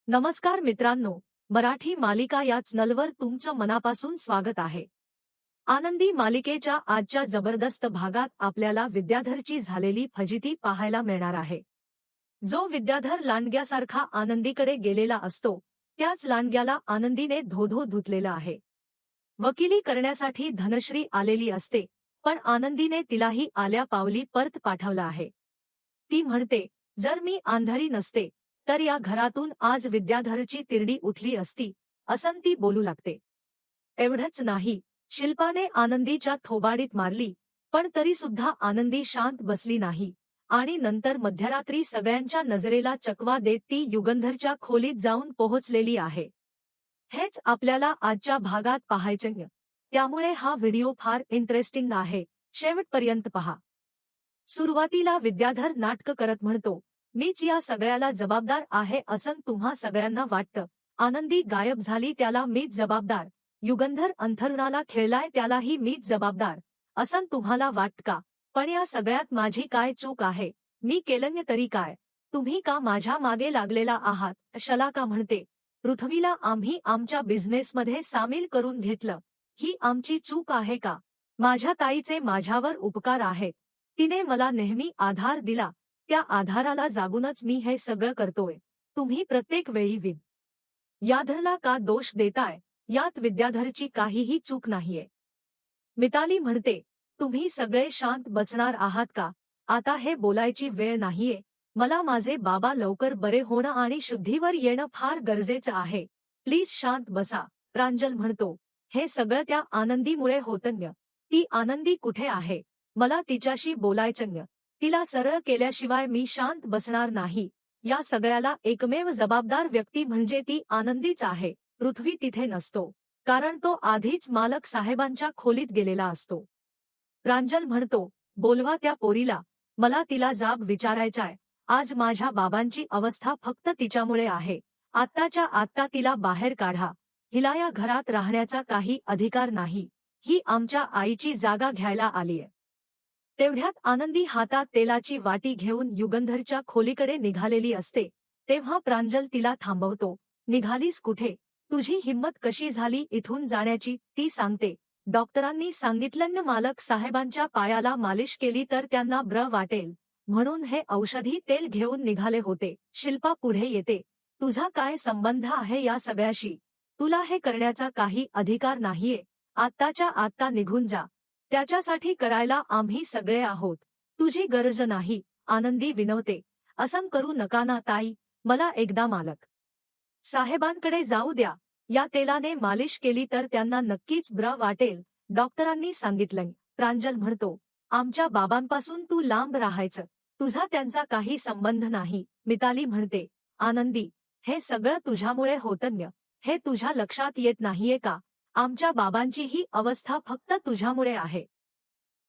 नमस्कार मित्रांनो, मराठी मालिका या चॅनलवर तुमचं मनापासून स्वागत आहे। आनंदी मालिकेच्या आजच्या जबरदस्त भागात आपल्याला विद्याधरची झालेली फजिती पाहायला मिळणार आहे। जो विद्याधर लांडग्यासारखा आनंदीकडे गेलेला असतो, त्याच लांडग्याला आनंदीने धोधो धुतलेलं आहे। वकिली करण्यासाठी धनश्री आलेली असते, पण आनंदीने तिलाही आल्या पावली परत पाठवलं आहे। ती म्हणते, जर मी आंधळी नसते तर या घरातून आज विद्याधरची तिरडी उठली असती, असं ती बोलू लागते। एवढंच नाही, शिल्पाने आनंदीच्या थोबाडीत मारली, पण तरी सुद्धा आनंदी शांत बसली नाही आणि नंतर मध्यरात्री सगळ्यांच्या नजरेला चकवा देत ती युगंधरच्या खोलीत जाऊन पोहोचलेली आहे। हेच आपल्याला आजच्या भागात पाहायचंय, त्यामुळे हा व्हिडिओ फार इंटरेस्टिंग आहे, शेवटपर्यंत पहा। सुरुवातीला विद्याधर नाटक करत म्हणतो, मीच या सगळ्याला जबाबदार आहे असं तुम्हा सगळ्यांना वाटतं। आनंदी गायब झाली त्याला मीच जबाबदार, युगंधर अंथरुणाला खेळलाय त्यालाही मीच जबाबदार, असं तुम्हाला वाटतं का? पण या सगळ्यात माझी काय चूक आहे? मी केलंय तरी काय? तुम्ही का माझ्या मागे लागलेला आहात? शलाका म्हणते, पृथ्वीला आम्ही आमच्या बिझनेसमध्ये सामील करून घेतलं, ही आमची चूक आहे का? माझ्या ताईचे माझ्यावर उपकार आहेत, तिने मला नेहमी आधार दिला, त्या आधाराला जागूनच मी हे सगळं करतोय। तुम्ही प्रत्येक वेळी विद्याधरला का दोष देताय? यात विद्याधरची काहीही चूक नाहीये। मिताली म्हणते, तुम्ही सगळे शांत बसणार आहात का? आता हे बोलायची वेळ नाहीये, मला माझे बाबा लवकर बरे होणं आणि शुद्धीवर येणं फार गरजेचं आहे, प्लीज शांत बसा। प्रांजल म्हणतो, हे सगळं त्या आनंदीमुळे होतंय। ती आनंदी कुठे आहे? मला तिच्याशी बोलायचंय, तिला सरळ केल्याशिवाय मी शांत बसणार नाही। या सगळ्याला एकमेव जबाबदार व्यक्ती म्हणजे ती आनंदीच आहे। पृथ्वी तिथे नसतो, कारण तो आधीच मालक साहेबांच्या खोलीत गेलेला असतो। प्रांजल म्हणतो, बोलवा त्या पोरीला, मला तिला जाब विचारायचाय। आज माझ्या बाबांची अवस्था फक्त तिच्यामुळे आहे, आत्ताच्या आत्ता तिला बाहेर काढा, हिला या घरात राहण्याचा काही अधिकार नाही, ही आमच्या आईची जागा घ्यायला आलीय। तेवढ्यात आनंदी हातात तेलाची वाटी घेऊन युगंधरच्या खोलीकडे निघालेली असते, तेव्हा प्रांजल तिला थांबवतो। निघालीस कुठे? तुझी हिम्मत कशी झाली इथून जाण्याची? ती सांगते, डॉक्टरांनी सांगितलं मालक साहेबांच्या पायाला मालिश केली तर त्यांना बरं वाटेल, म्हणून हे औषधी तेल घेऊन निघाले होते। शिल्पा पुढे येते, तुझा काय संबंध आहे या सगळ्याशी? तुला हे करण्याचा काही अधिकार नाहीये, आत्ताच्या आत्ता निघून जा, त्याच्यासाठी करायला आम्ही सगळे आहोत, तुझी गरज नाही। आनंदी विनवते, असं करू नका ना ताई, मला एकदा मालक साहेबांकडे जाऊ द्या, या तेलाने मालिश केली तर त्यांना नक्कीच बरं वाटेल, डॉक्टरांनी सांगितलंय। प्रांजल म्हणतो, आमच्या बाबांपासून तू लांब राहायचं, तुझा त्यांचा काही संबंध नाही। मिताली म्हणते, आनंदी, हे सगळं तुझ्यामुळे होतंय, हे तुझ्या लक्षात येत नाहीये का? आमच्या बाबांची ही अवस्था फक्त तुझ्यामुळे आहे।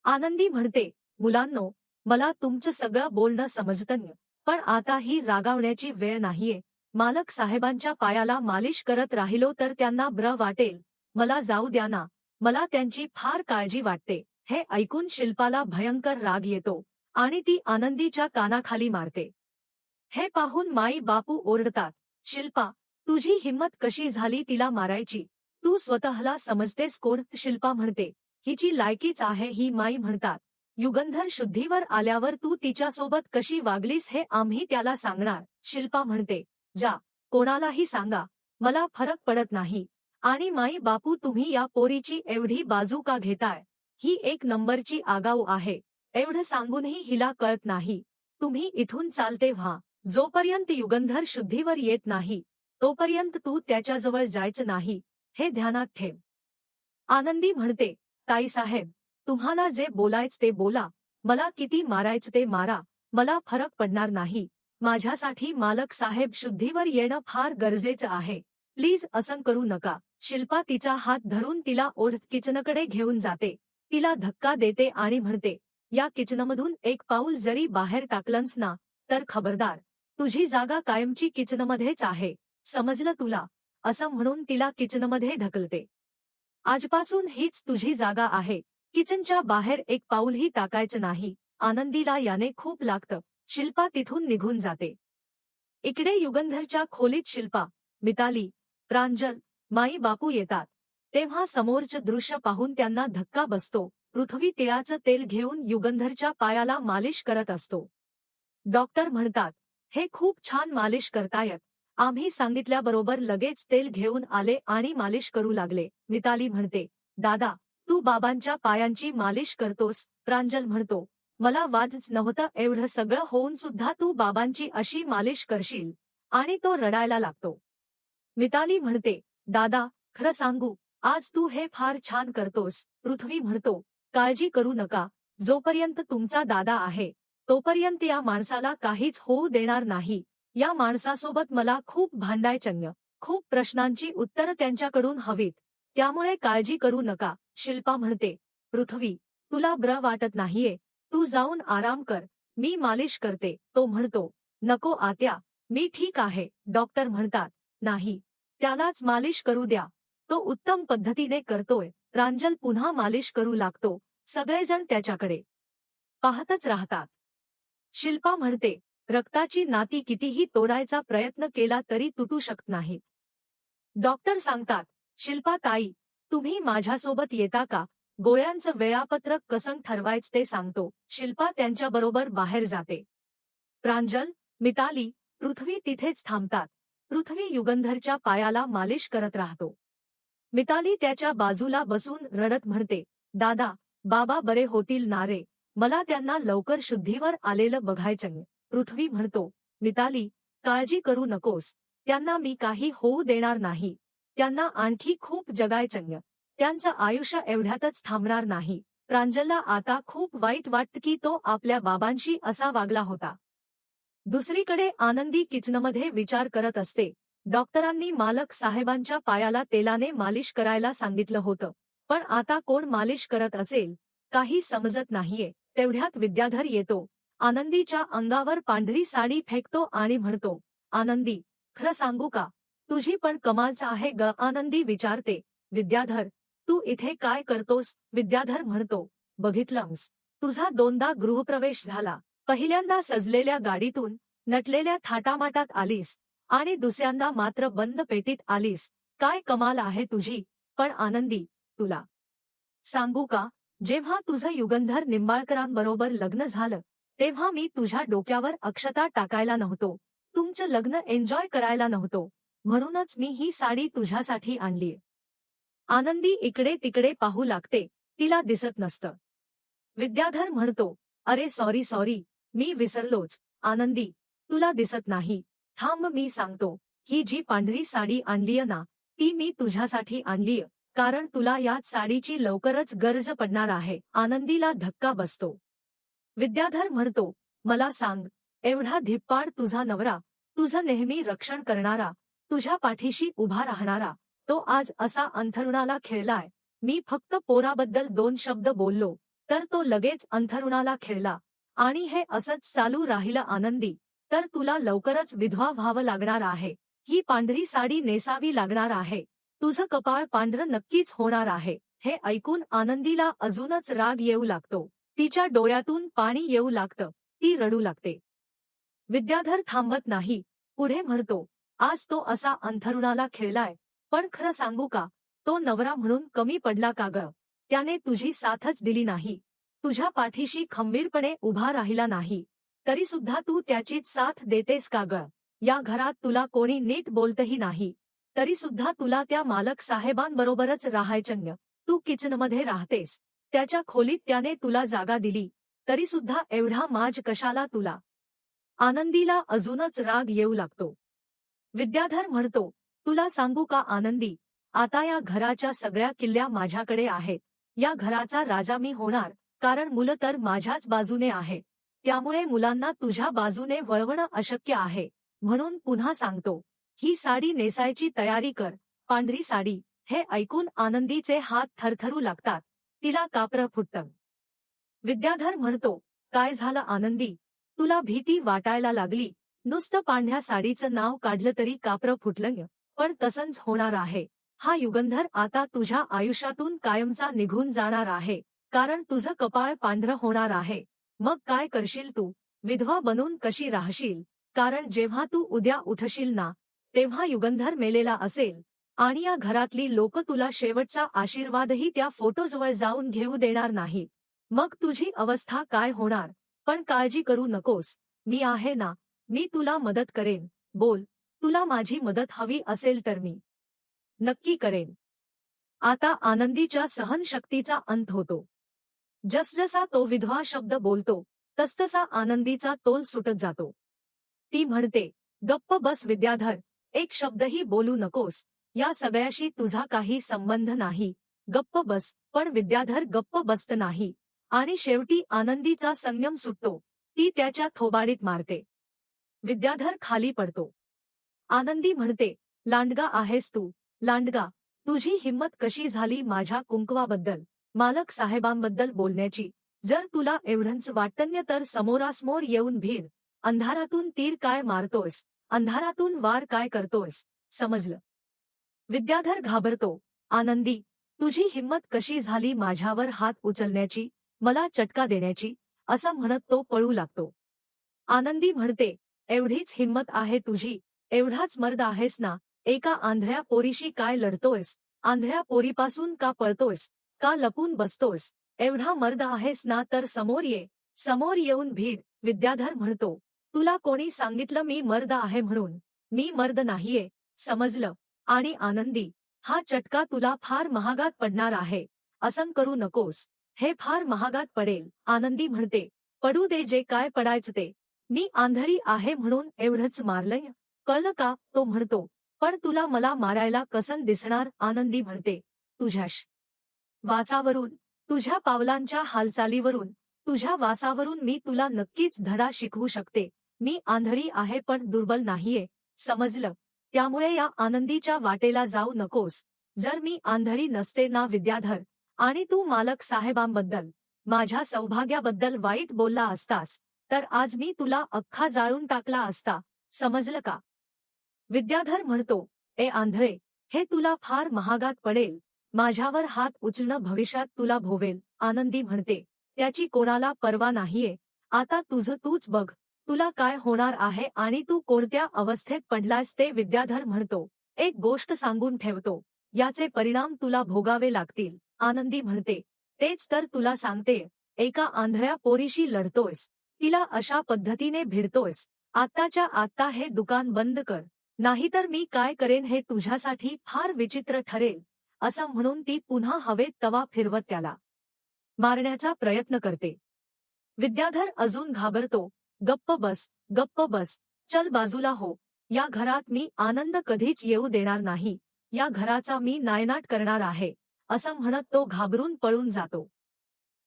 आनंदी म्हणते, मुलांनो, मला तुमचं सगळं बोलणं समजतंय, पण आता ही रागावण्याची वेळ नाहीये। मालक साहेबांच्या पायाला मालिश करत राहिलो तर त्यांना बरं वाटेल, मला जाऊ द्या ना, मला त्यांची फार काळजी वाटते। हे ऐकून शिल्पाला भयंकर राग येतो आणि ती आनंदीच्या कानाखाली मारते। हे पाहून माई बापू ओरडतात, शिल्पा, तुझी हिम्मत कशी झाली तिला मारायची? तू स्वतःला समजतेस कोण? शिल्पा म्हणते, हिची लायकीच आहे ही। माई म्हणतात, युगंधर शुद्धीवर आल्यावर तू तिच्यासोबत कशी वागलीस हे आम्ही त्याला सांगणार। शिल्पा म्हणते, जा, कोणालाही सांगा, मला फरक पडत नाही। आणि माई बापू तुम्ही या पोरीची एवढी बाजू का घेताय? ही एक नंबरची आगाऊ आहे, एवढं सांगूनही हिला कळत नाही। तुम्ही इथून चालते व्हा, जोपर्यंत युगंधर शुद्धीवर येत नाही तोपर्यंत तू त्याच्याजवळ जायचं नाही, हे ध्यानात ठेव। आनंदी म्हणते, ताईसाहेब, तुम्हाला जे बोलायचं ते बोला, मला किती मारायचं ते मारा, मला फरक पडणार नाही। माझ्यासाठी मालक साहेब शुद्धीवर येणं फार गरजेचं आहे, प्लीज असं करू नका। शिल्पा तिचा हात धरून तिला ओढत किचनकडे घेऊन जाते, तिला धक्का देते आणि म्हणते, या किचनमधून एक पाऊल जरी बाहेर टाकलंस ना तर खबरदार, तुझी जागा कायमची किचनमध्येच आहे, समजलं तुला? असं म्हणून तिला किचनमध्ये ढकलते। आजपासून हीच तुझी जागा आहे, किचनच्या बाहेर एक पाऊलही टाकायचं नाही। आनंदीला याने खूप लागतं, शिल्पा तिथून निघून जाते। इकडे युगंधरच्या खोलीत शिल्पा, मिताली, प्रांजल, माई बापू येतात. तेव्हा समोरचं दृश्य पाहून त्यांना धक्का बसतो. पृथ्वी तिळाचं तेल घेऊन युगंधरच्या पायाला मालिश करत असतो. डॉक्टर म्हणतात, हे खूप छान मालिश करतायत. आम्ही सांगितल्याबरोबर लगेच तेल घेऊन आले आणि मालिश करू लागले. मिताली म्हणते, दादा, तू बाबांच्या पायांची मालिश करतोस. प्रांजल म्हणतो, मला वादच नव्हतं एवढं सगळं होऊन सुद्धा तू बाबांची अशी मालिश करशील. आणि तो रडायला लागतो. मिताली म्हणते, दादा, खरं सांगू, आज तू हे फार छान करतोस. पृथ्वी म्हणतो, काळजी करू नका. जोपर्यंत तुमचा दादा आहे तोपर्यंत या माणसाला काहीच होऊ देणार नाही. या माणसासोबत मला खूप भांडायचं, खूप प्रश्नांची उत्तरं त्यांच्याकडून हवीत. त्यामुळे काळजी करू नका. शिल्पा म्हणते, पृथ्वी, तुला बरं वाटत नाहीये, तू जाऊन आराम कर, मी मालिश करते. तो म्हणतो, नको आत्या, मी ठीक आहे. डॉक्टर म्हणतात, नाही, त्यालाच मालिश करू द्या, तो उत्तम पद्धतीने करतोय. प्रांजल पुन्हा मालिश करू लागतो. सगळेजण त्याच्याकडे पाहतच राहतात. शिल्पा म्हणते, रक्ताची नाती कितीही तोडायचा प्रयत्न केला तरी तुटू शकत नाहीत. डॉक्टर सांगतात, शिल्पा ताई, तुम्ही माझ्यासोबत येता का? गोळ्यांचं वेळापत्रक कसं ठरवायचं ते सांगतो. शिल्पा त्यांच्याबरोबर बाहेर जाते. प्रांजल, मिताली, पृथ्वी तिथेच थांबतात. पृथ्वी युगंधरच्या पायाला मालिश करत राहतो. मिताली त्याच्या बाजूला बसून रडत म्हणते, दादा, बाबा बरे होतील ना रे? मला त्यांना लवकर शुद्धीवर आलेलं बघायचंय. पृथ्वी म्हणतो, मिताली, काळजी करू नकोस, त्यांना मी काही होऊ देणार नाही. त्यांना आणखी खूप जगायचंय. त्यांचं आयुष्य एवढ्यातच थांबणार नाही. प्रांजलला आता खूप वाईट वाटतं की तो आपल्या बाबांशी असा वागला होता. दुसरीकडे आनंदी किचनमध्ये विचार करत असते. डॉक्टरांनी मालक साहेबांच्या पायाला तेलाने मालिश करायला सांगितलं होतं, पण आता कोण मालिश करत असेल, काही समजत नाहीये. तेवढ्यात विद्याधर येतो. आनंदीच्या अंगावर पांढरी साडी फेकतो आणि म्हणतो, आनंदी, खरं सांगू का, तुझी पण कमालच आहे ग. आनंदी विचारते, विद्याधर, तू इथे काय करतोस? विद्याधर म्हणतो, बघितलंस, तुझा दोनदा गृहप्रवेश झाला. पहिल्यांदा सजलेल्या गाडीतून नटलेल्या थाटामाटात आलीस आणि दुसऱ्यांदा मात्र बंद पेटीत आलीस. काय कमाल आहे तुझी. पण आनंदी, तुला सांगू का, जेव्हा तुझं युगंधर निंबाळकरांबरोबर लग्न झालं तेव्हा मी तुझ्या डोक्यावर अक्षता टाकायला नव्हतो, तुमचं लग्न एन्जॉय करायला नव्हतो, म्हणूनच मी ही साडी तुझ्यासाठी आणलीय. आनंदी इकडे तिकडे पाहू लागते. तिला दिसत नसतं. विद्याधर म्हणतो, अरे सॉरी सॉरी, मी विसरलोच. आनंदी, तुला दिसत नाही. थांब, मी सांगतो. ही जी पांढरी साडी आणलीय ना, ती मी तुझ्यासाठी आणलीय, कारण तुला याच साडीची लवकरच गरज पडणार आहे. आनंदीला धक्का बसतो. विद्याधर म्हणतो, मला सांग, एवढा धिप्पाड तुझा नवरा, तुझं नेहमी रक्षण करणारा, तुझ्या पाठीशी उभा राहणारा, तो आज असा अंथरुणाला खिळलाय. मी फक्त पोराबद्दल 2 शब्द बोललो तर तो लगेच अंथरुणाला खिळला. आणि हे असंच चालू राहिलं आनंदी, तर तुला लवकरच विधवा व्हावं लागणार आहे. ही पांढरी साडी नेसावी लागणार आहे. तुझं कपाळ पांढरं नक्कीच होणार आहे. हे ऐकून आनंदीला अजूनच राग येऊ लागतो. तिच्या डोळ्यातून पाणी येऊ लागतं. ती रडू लागते. विद्याधर थांबत नाही. पुढे म्हणतो, आज तो असा अंथरुणाला खिळलाय, पण खरं सांगू का, तो नवरा म्हणून कमी पडला का ग? त्याने तुझी साथच दिली नाही, तुझ्या पाठीशी खंबीरपणे उभा राहिला नाही, तरी सुद्धा तू त्याचीच साथ देतेस का ग? या घरात तुला कोणी नीट बोलतही नाही, तरी सुद्धा तुला त्या मालक साहेबांबरोबरच राहायचं. तू किचनमध्ये राहतेस, त्याच्या खोलीत त्याने तुला जागा दिली, तरी सुद्धा एवढा माज कशाला तुला? आनंदीला अजूनच राग येऊ लागतो. विद्याधर म्हणतो, तुला सांगू का आनंदी, आता या घराच्या सगळ्या किल्ल्या माझ्याकडे आहेत. या घराचा राजा मी होणार, कारण मुलं तर माझ्याच बाजूने आहेत. त्यामुळे मुलांना तुझ्या बाजूने वळवणं अशक्य आहे. म्हणून पुन्हा सांगतो, ही साडी नेसायची तयारी कर, पांढरी साडी. हे ऐकून आनंदीचे हात थरथरू लागतात. तिला कापरं फुटतं. विद्याधर म्हणतो, काय झालं आनंदी, तुला भीती वाटायला लागली? नुसतं पांढऱ्या साडीचं नाव काढलं तरी कापरं फुटलं? पण तसंच होणार आहे. हा युगंधर आता तुझ्या आयुष्यातून कायमचा निघून जाणार आहे, कारण तुझं कपाळ पांढरं होणार आहे. मग काय करशील तू? विधवा बनून कशी राहशील? कारण जेव्हा तू उद्या उठशील ना, तेव्हा युगंधर मेलेला असेल आणि या घरातली लोक तुला शेवटचा आशीर्वादही त्या फोटोजवळ जाऊन घेऊ देणार नाही. मग तुझी अवस्था काय होणार? पण काळजी करू नकोस, मी आहे ना, मी तुला मदत करेन. बोल, तुला माझी मदत हवी असेल तर मी नक्की करेन. आता आनंदीच्या सहनशक्तीचा अंत होतो. जसजसा तो विधवा शब्द बोलतो, तसतसा आनंदीचा तोल सुटत जातो. ती म्हणते, गप्प बस विद्याधर, एक शब्दही बोलू नकोस, या सगळ्याशी तुझा काही संबंध नाही, गप्प बस. पण विद्याधर गप्प बसत नाही आणि शेवटी आनंदीचा संयम सुटतो. ती त्याच्या थोबाडीत मारते. विद्याधर खाली पडतो. आनंदी म्हणते, लांडगा आहेस तू, लांडगा. तुझी हिंमत कशी झाली माझ्या कुंकवाबद्दल, मालक साहेबांबद्दल बोलण्याची? जर तुला एवढंच वाटतं तर समोरासमोर येऊन भीड. अंधारातून तीर काय मारतोयस, अंधारातून वार काय करतोयस, समजलं? विद्याधर घाबरतो. आनंदी, तुझी हिंमत कशी झाली माझ्यावर हात उचलण्याची, मला चटका देण्याची, असं म्हणत तो पळू लागतो. आनंदी म्हणते, एवढीच हिंमत आहे तुझी, एवढाच मर्द आहेस ना, एका आंधळ्या पोरीशी काय लढतोयस? आंधळ्या पोरीपासून का पळतोयस, का लपून बसतोयस? एवढा मर्द आहेस ना तर समोर ये, समोर येऊन भीड. विद्याधर म्हणतो, तुला कोणी सांगितलं मी मर्द आहे म्हणून? मी मर्द नाहीये, समजलं? आणि आनंदी, हा चटका तुला फार महागात पडणार आहे, असं करू नकोस, हे फार महागात पडेल. आनंदी म्हणते, पडू दे जे काय पडायचं ते, मी आंधळी आहे म्हणून एवढंच मारलंय, कळलं का? तो म्हणतो, पण तुला मला मारायला कसं दिसणार? आनंदी म्हणते, तुझ्याश वासावरून, तुझ्या पावलांच्या हालचालीवरून, तुझ्या वासावरून मी तुला नक्कीच धडा शिकवू शकते. मी आंधळी आहे पण दुर्बल नाहीये, समजलं? त्यामुळे या आनंदीच्या वाटेला जाऊ नकोस. जर मी आंधळी नसते ना विद्याधर, आणि तू मालक साहेबांबद्दल, माझ्या सौभाग्याबद्दल वाईट बोलला असतास, तर आज मी तुला अख्खा जाळून टाकला असता, समजलं का? विद्याधर म्हणतो, ए आंधळे, हे तुला फार महागात पडेल, माझ्यावर हात उचलणं भविष्यात तुला भोवेल. आनंदी म्हणते, त्याची कोणाला पर्वा नाहीये, आता तुझं तूच बघ, तुला काय होणार आहे आणि तू कोणत्या अवस्थेत पडलास ते. विद्याधर म्हणतो, एक गोष्ट सांगून ठेवतो, याचे परिणाम तुला भोगावे लागतील. आनंदी म्हणते, तेच तर तुला सांगते, एका आंधळ्या पोरीशी लढतोयस, तिला अशा पद्धतीने भिडतोयस, आत्ताच्या आत्ता हे दुकान बंद कर, नाहीतर मी काय करेन हे तुझ्यासाठी फार विचित्र ठरेल. असं म्हणून ती पुन्हा हवेत तवा फिरवत त्याला मारण्याचा प्रयत्न करते. विद्याधर अजून घाबरतो. गप्प बस, गप्प बस, चल बाजूला हो, या घरात मी आनंद कधीच येऊ देणार नाही, या घराचा मी नायनाट करणार आहे, असं म्हणत तो घाबरून पळून जातो.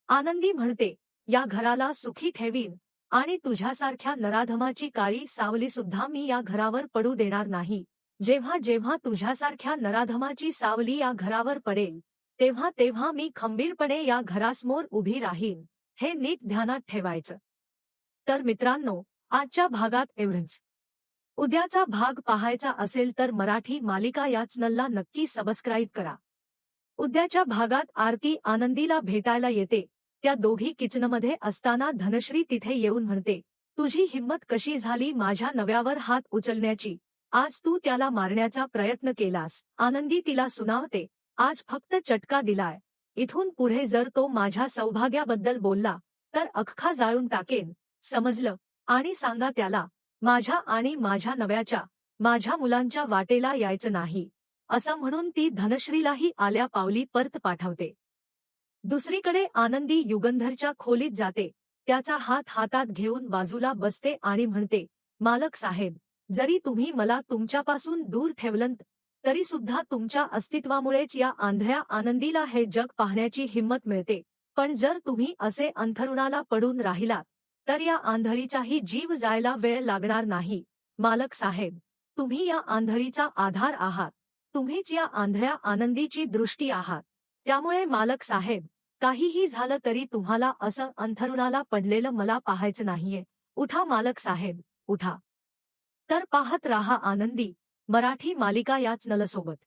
आनंदी म्हणते, या घराला सुखी ठेवीन आणि तुझ्यासारख्या नराधमाची काळी सावली सुद्धा मी या घरावर पडू देणार नाही. जेव्हा जेव्हा तुझ्यासारख्या नराधमाची सावली या घरावर पडेल, तेव्हा तेव्हा मी खंबीरपणे या घरासमोर उभी राहीन, हे नीट ध्यानात ठेवायचं. तर मित्रांनो, आजच्या भागात एवढंच. उद्याचा भाग पाहायचा असेल तर मराठी मालिका या चॅनलला नक्की सबस्क्राईब करा. उद्याच्या भागात आरती आनंदीला भेटायला येते. त्या दोघी किचनमध्ये असताना धनश्री तिथे येऊन म्हणते, तुझी हिंमत कशी झाली माझ्या नव्यावर हात उचलण्याची, आज तू त्याला मारण्याचा प्रयत्न केलास. आनंदी तिला सुनावते, आज फक्त चटका दिलाय, इथून पुढे जर तो माझ्या सौभाग्याबद्दल बोलला तर अख्खा जाळून टाकेन, समजलं? आणि सांगा त्याला, माझ्या आणि माझ्या नव्याच्या, माझ्या मुलांच्या वाटेला यायचं नाही. असं म्हणून ती धनश्रीलाही आल्या पावली परत पाठवते. दुसरीकडे आनंदी युगंधरच्या खोलीत जाते. त्याचा हात हातात घेऊन बाजूला बसते आणि म्हणते, मालक साहेब, जरी तुम्ही मला तुमच्यापासून दूर ठेवलंत, तरी सुद्धा तुमच्या अस्तित्वामुळेच या आंधळ्या आनंदीला हे जग पाहण्याची हिंमत मिळते. पण जर तुम्ही असे अंथरुणाला पडून राहिलात, तर या आंधळीचाही जीव जायला वेळ लागणार नाही. मालक साहेब, तुम्ही या आंधळीचा आधार आहात, तुम्हीच या आंधळ्या आनंदीची दृष्टी आहात. त्यामुळे मालक साहेब, काहीही झालं तरी तुम्हाला असं अंथरुणाला पडलेलं मला पाहायचं नाहीये. उठा मालक साहेब, उठा. तर पाहत राहा आनंदी मराठी मालिका या चॅनलसोबत.